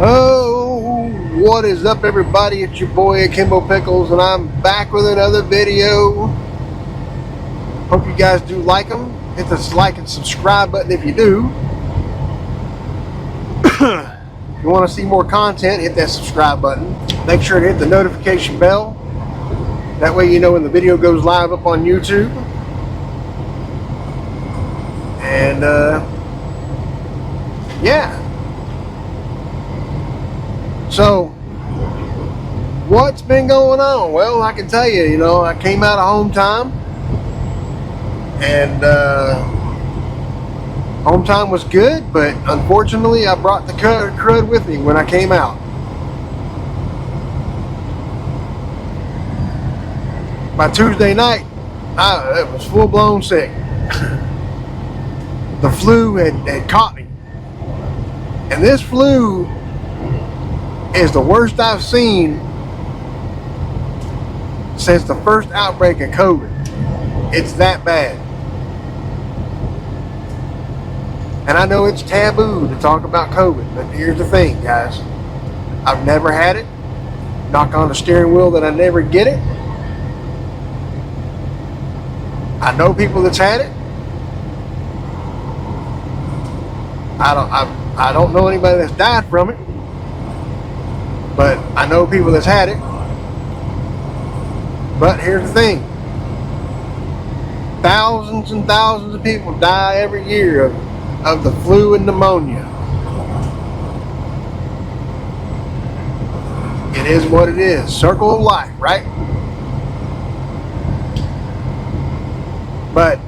Oh, what is up, everybody? It's your boy Akimbo Pickles, and I'm back with another video. Hope you guys do like them. Hit the like and subscribe button if you do. If you want to see more content, hit that subscribe button. Make sure to hit the notification bell. That way you know when the video goes live up on YouTube. And yeah. So, what's been going on? Well, I can tell you, I came out of home time, and home time was good, but unfortunately I brought the crud with me when I came out. By Tuesday night, I was full-blown sick. The flu had caught me, and this flu is the worst I've seen since the first outbreak of COVID. It's that bad. And I know it's taboo to talk about COVID, but here's the thing, guys. I've never had it. Knock on the steering wheel that I never get it. I know people that's had it. I don't know anybody that's died from it. But I know people that's had it. But here's the thing. Thousands and thousands of people die every year of the flu and pneumonia. It is what it is. Circle of life, right? But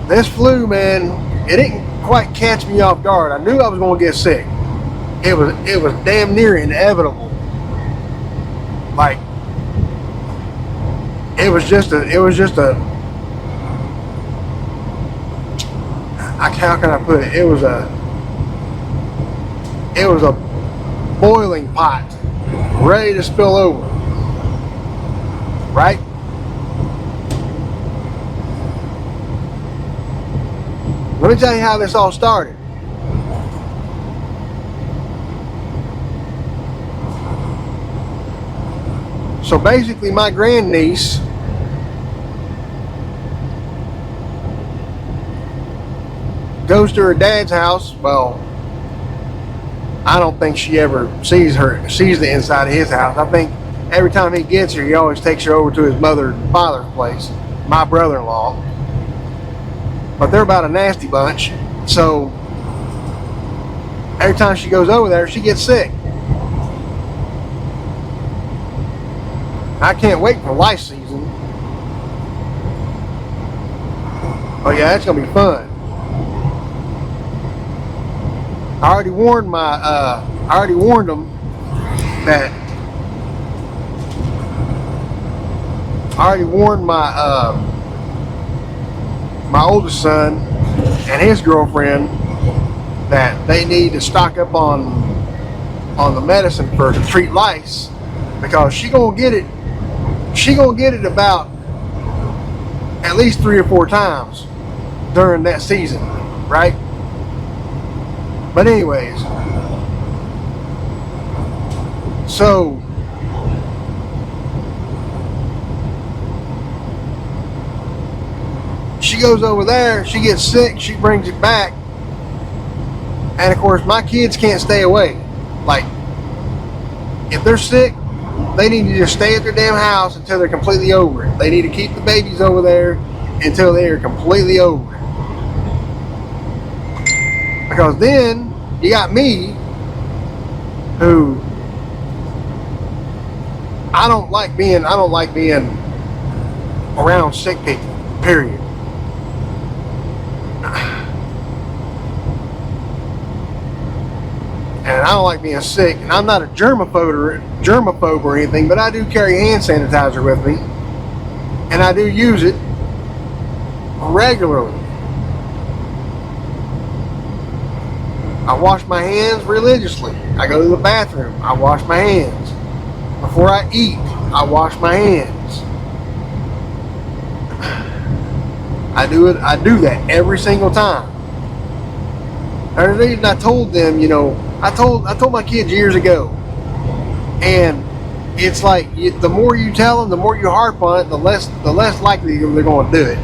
this flu, man, it didn't quite catch me off guard. I knew I was going to get sick. It was damn near inevitable. Like, how can I put it? It was a boiling pot ready to spill over. Right? Let me tell you how this all started. So basically, my grandniece goes to her dad's house. Well, I don't think she ever sees the inside of his house. I think every time he gets her, he always takes her over to his mother and father's place, my brother-in-law. But they're about a nasty bunch. So every time she goes over there, she gets sick. I can't wait for lice season. Oh yeah, that's gonna be fun. I already warned them that. I already warned my oldest son and his girlfriend that they need to stock up on the medicine to treat lice, because she gonna get it about at least 3 or 4 times during that season, right? But anyways, so she goes over there, she gets sick, she brings it back, and of course my kids can't stay away. Like, if they're sick, they need to just stay at their damn house until they're completely over it. They need to keep the babies over there until they are completely over it. Because then you got me, who I don't like being around sick people, period. And I don't like being sick, and I'm not a germaphobe or anything, but I do carry hand sanitizer with me, and I do use it regularly. I wash my hands religiously. I go to the bathroom, I wash my hands. Before I eat, I wash my hands. I do that every single time. There's a reason I told them, I told my kids years ago, and it's like the more you tell them, the more you harp on it, the less likely they're going to do it.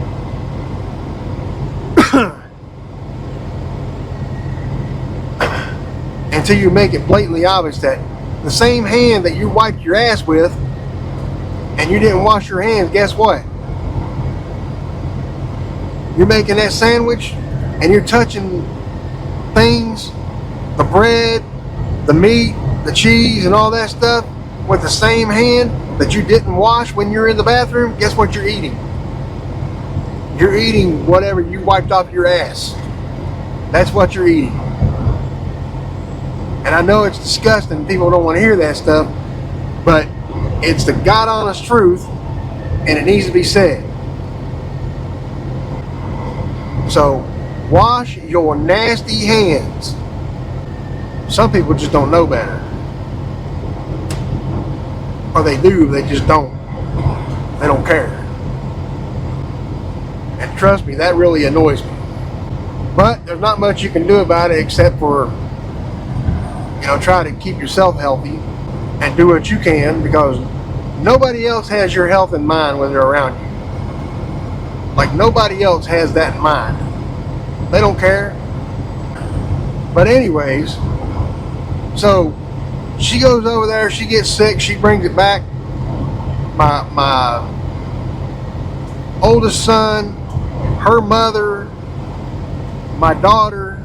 Until you make it blatantly obvious that the same hand that you wiped your ass with and you didn't wash your hands, guess what? You're making that sandwich and you're touching things, the bread, the meat, the cheese, and all that stuff with the same hand that you didn't wash when you're in the bathroom. Guess what you're eating? You're eating whatever you wiped off your ass. That's what you're eating. And I know it's disgusting, people don't want to hear that stuff, but it's the God honest truth, and it needs to be said. So wash your nasty hands. Some people just don't know better. Or they do, they just don't. They don't care. And trust me, that really annoys me. But there's not much you can do about it except for, try to keep yourself healthy and do what you can, because nobody else has your health in mind when they're around you. Like, nobody else has that in mind. They don't care. But anyways, so she goes over there, she gets sick, she brings it back. My oldest son, her mother, my daughter,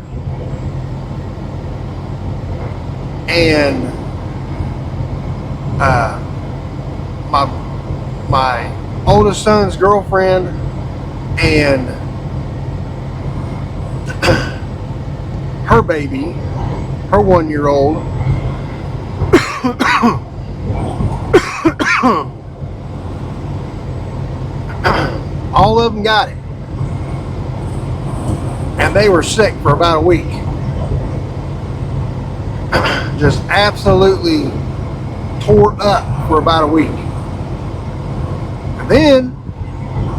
and my oldest son's girlfriend, and her baby, her 1-year-old. All of them got it, and they were sick for about a week. Just absolutely tore up for about a week. And then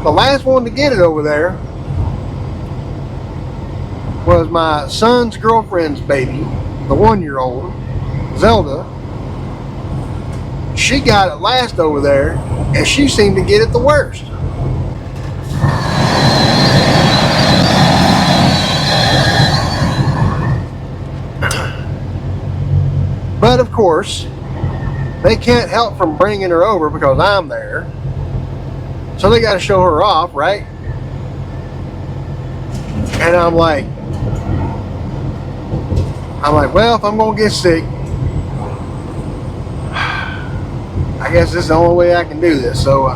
the last one to get it over there was my son's girlfriend's baby, the 1-year-old, Zelda. She got it last over there, and she seemed to get it the worst. But of course, they can't help from bringing her over because I'm there. So they got to show her off, right? And I'm like, well, if I'm going to get sick, I guess this is the only way I can do this. So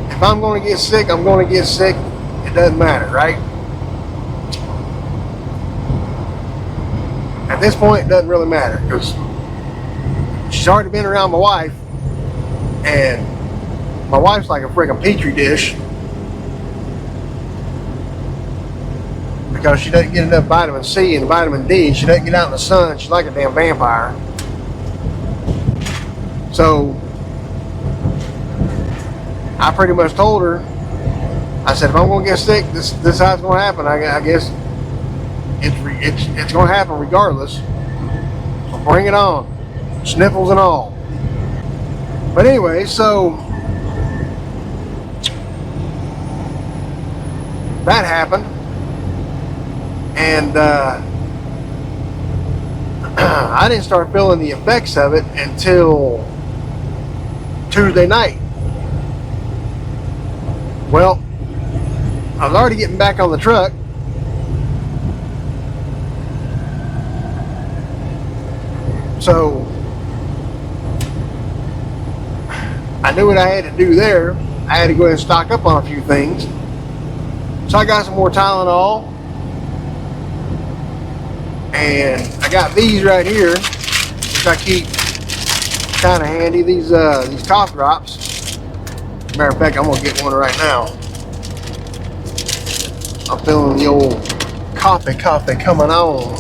if I'm going to get sick, I'm going to get sick. It doesn't matter, right? At this point, it doesn't really matter, because she's already been around my wife, and my wife's like a freaking petri dish because she doesn't get enough vitamin C and vitamin D. She doesn't get out in the sun. She's like a damn vampire. So I pretty much told her, I said, if I'm going to get sick, this is how it's going to happen. I guess it's going to happen regardless. So bring it on, sniffles and all. But anyway, so that happened, and I didn't start feeling the effects of it until Tuesday night. Well, I was already getting back on the truck, so I knew what I had to do there. I had to go ahead and stock up on a few things. So I got some more Tylenol, and I got these right here, which I keep kind of handy. These cough drops. Matter of fact, I'm gonna get one right now. I'm feeling the old coffee coming on.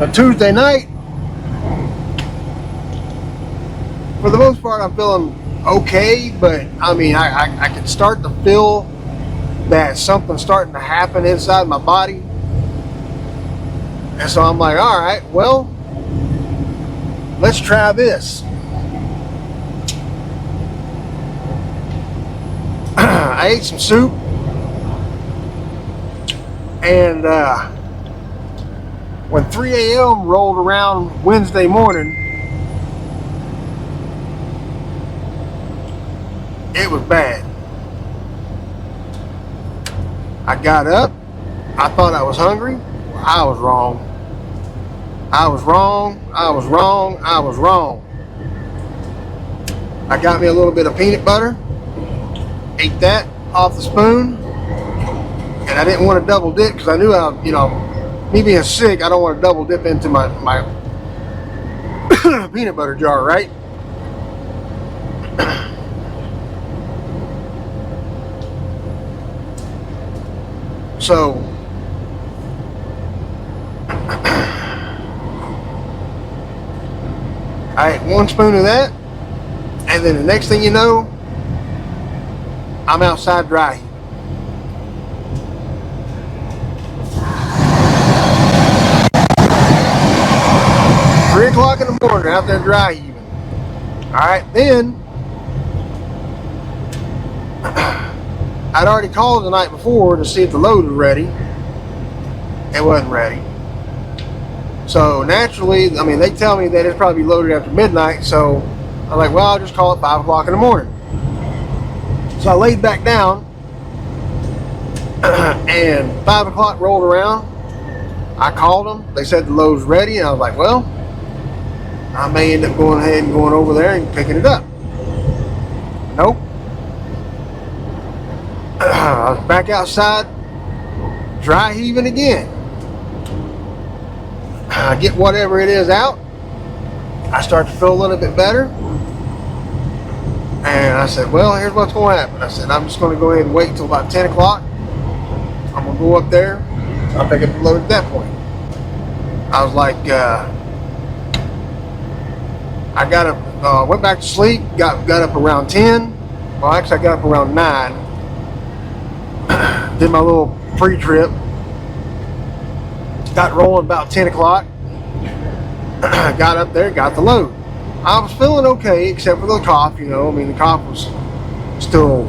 But Tuesday night, for the most part, I'm feeling okay, but I mean, I can start to feel that something's starting to happen inside my body. And so I'm like, all right, well, let's try this. I ate some soup, and when 3 a.m. rolled around Wednesday morning, it was bad. I got up. I thought I was hungry. I was wrong. I was wrong. I was wrong. I was wrong. I got me a little bit of peanut butter. Ate that off the spoon. And I didn't want to double dip because I knew me being sick, I don't want to double dip into my peanut butter jar, right? So I ate 1 spoon of that, and then the next thing you know, I'm outside dry heaving. Three o'clock in the morning, out there dry heaving. All right, then I'd already called the night before to see if the load was ready. It wasn't ready. So naturally, I mean, they tell me that it's probably loaded after midnight. So I'm like, well, I'll just call it 5 o'clock in the morning. So I laid back down, and 5 o'clock rolled around. I called them. They said the load's ready, and I was like, well, I may end up going ahead and going over there and picking it up. Nope. I was back outside, dry heaving again. I get whatever it is out. I start to feel a little bit better. And I said, well, here's what's going to happen. I said, I'm just going to go ahead and wait until about 10 o'clock. I'm going to go up there. I'll pick up the load at that point. I was like, I got up, went back to sleep, got up around 10. Well, actually, I got up around 9. Did my little pre-trip. Got rolling about 10 o'clock. Got up there, got the load. I was feeling okay, except for the cough, I mean, the cough was still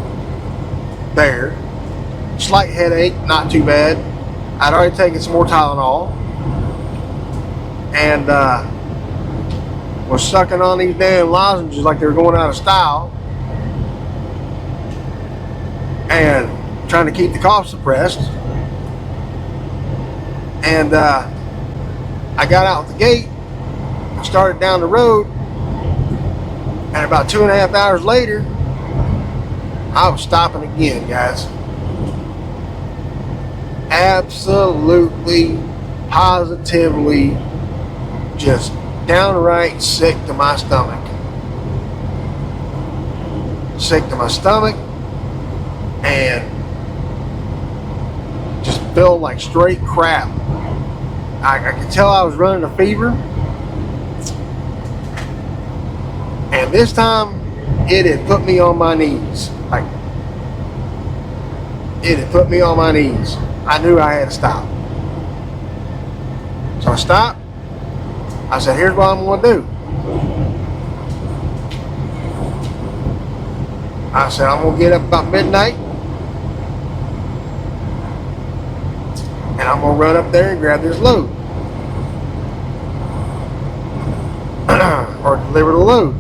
there. Slight headache, not too bad. I'd already taken some more Tylenol. And was sucking on these damn lozenges like they were going out of style. And trying to keep the cough suppressed. And I got out the gate, started down the road, and about 2.5 hours later, I was stopping again, guys. Absolutely, positively, just downright sick to my stomach. Sick to my stomach, and just felt like straight crap. I could tell I was running a fever. And this time, it had put me on my knees. Like, it had put me on my knees. I knew I had to stop. So I stopped. I said, here's what I'm going to do. I said, I'm going to get up about midnight. And I'm going to run up there and grab this load. Or deliver the load.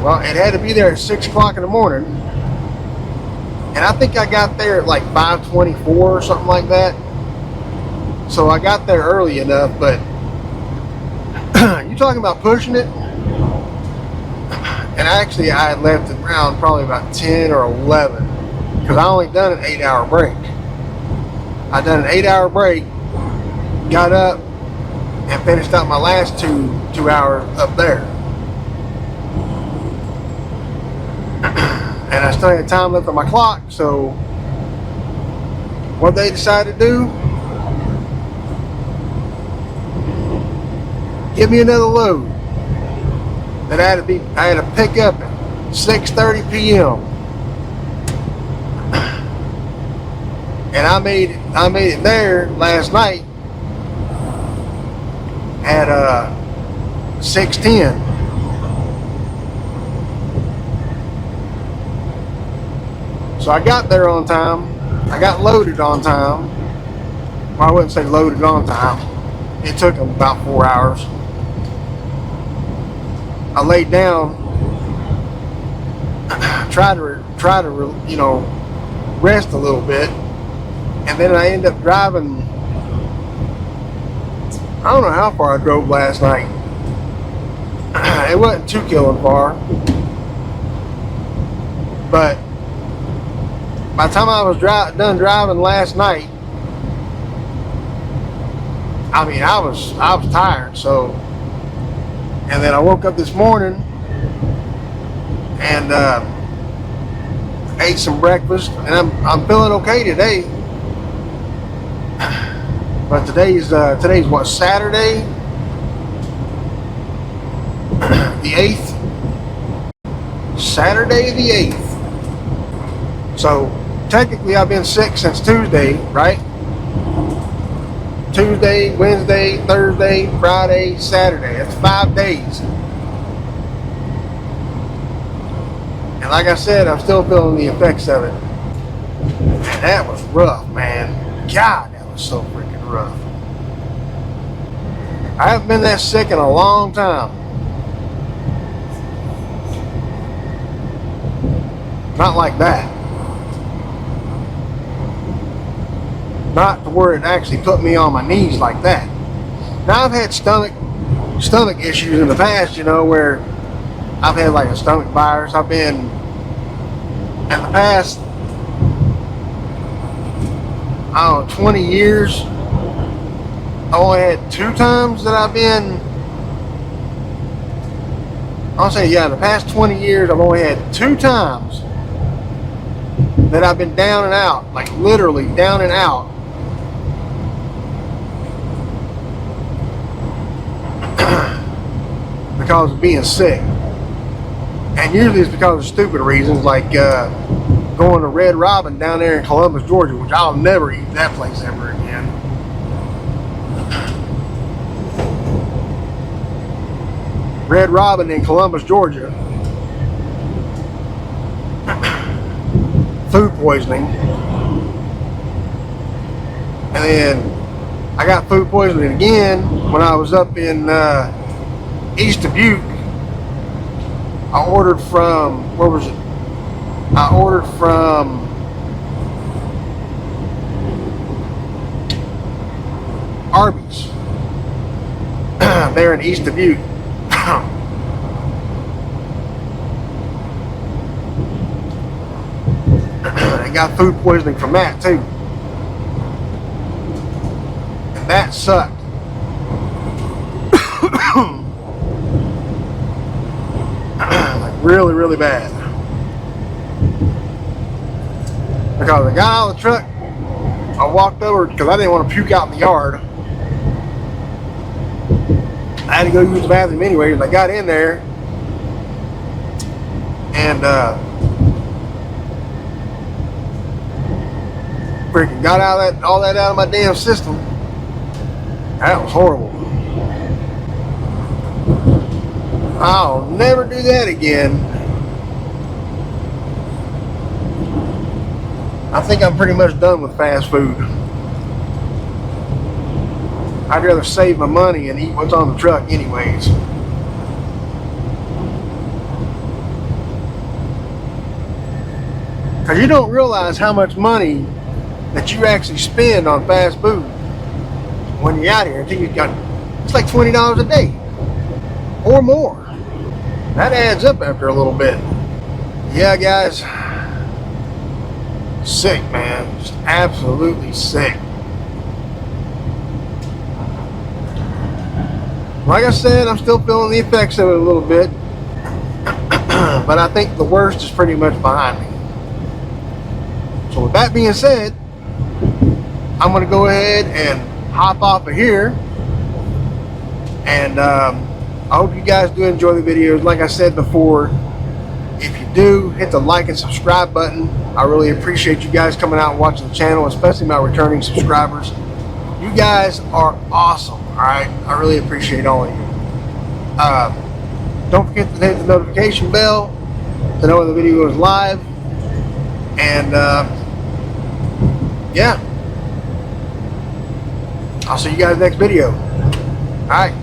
Well, it had to be there at 6 o'clock in the morning. And I think I got there at like 5:24 or something like that. So I got there early enough, but you talking about pushing it? And actually I had left it around probably about 10 or 11 because I only done an 8-hour break. I done an 8-hour break, got up, and finished out my last two hours up there. And I still had time left on my clock, so what they decided to do, Give me another load. That I had to pick up at 6:30 p.m. And I made it there last night at 6:10. So I got there on time. I got loaded on time. Well, I wouldn't say loaded on time. It took them about 4 hours. I laid down, tried to rest a little bit, and then I ended up driving. I don't know how far I drove last night. It wasn't too killing far, but by the time I was done driving last night, I mean, I was tired. So, and then I woke up this morning and ate some breakfast, and I'm feeling okay today. But today's what, Saturday, the 8th. Saturday the 8th. So technically I've been sick since Tuesday, right? Tuesday, Wednesday, Thursday, Friday, Saturday. That's 5 days. And like I said, I'm still feeling the effects of it. And that was rough, man. God, that was so freaking rough. I haven't been that sick in a long time. Not like that. Not to where it actually put me on my knees like that. Now I've had stomach issues in the past, where I've had like a stomach virus. I've been in the past, I don't know, 20 years. I only had 2 times that I've been. I'll say, yeah, in the past 20 years, I've only had 2 times that I've been down and out, like literally down and out. Because of being sick. And usually it's because of stupid reasons, like going to Red Robin down there in Columbus, Georgia, which I'll never eat that place ever again. Red Robin in Columbus, Georgia. Food poisoning. And then I got food poisoning again when I was up in East Dubuque. I ordered from, where was it? I ordered from Arby's there in East Dubuque. I got food poisoning from that too. And that sucked. Like really, really bad. Because I got out of the truck, I walked over because I didn't want to puke out in the yard. I had to go use the bathroom anyway, and I got in there and freaking got all that out of my damn system. That was horrible. I'll never do that again. I think I'm pretty much done with fast food. I'd rather save my money and eat what's on the truck anyways. Because you don't realize how much money that you actually spend on fast food when you're out here until you got, it's like $20 a day or more. That adds up after a little bit. Yeah, guys, sick, man, just absolutely sick. Like I said, I'm still feeling the effects of it a little bit, but I think the worst is pretty much behind me. So with that being said, I'm going to go ahead and hop off of here And I hope you guys do enjoy the videos. Like I said before, if you do, hit the like and subscribe button. I really appreciate you guys coming out and watching the channel, especially my returning subscribers. You guys are awesome, all right? I really appreciate all of you. Don't forget to hit the notification bell to know when the video is live. And yeah, I'll see you guys next video. All right.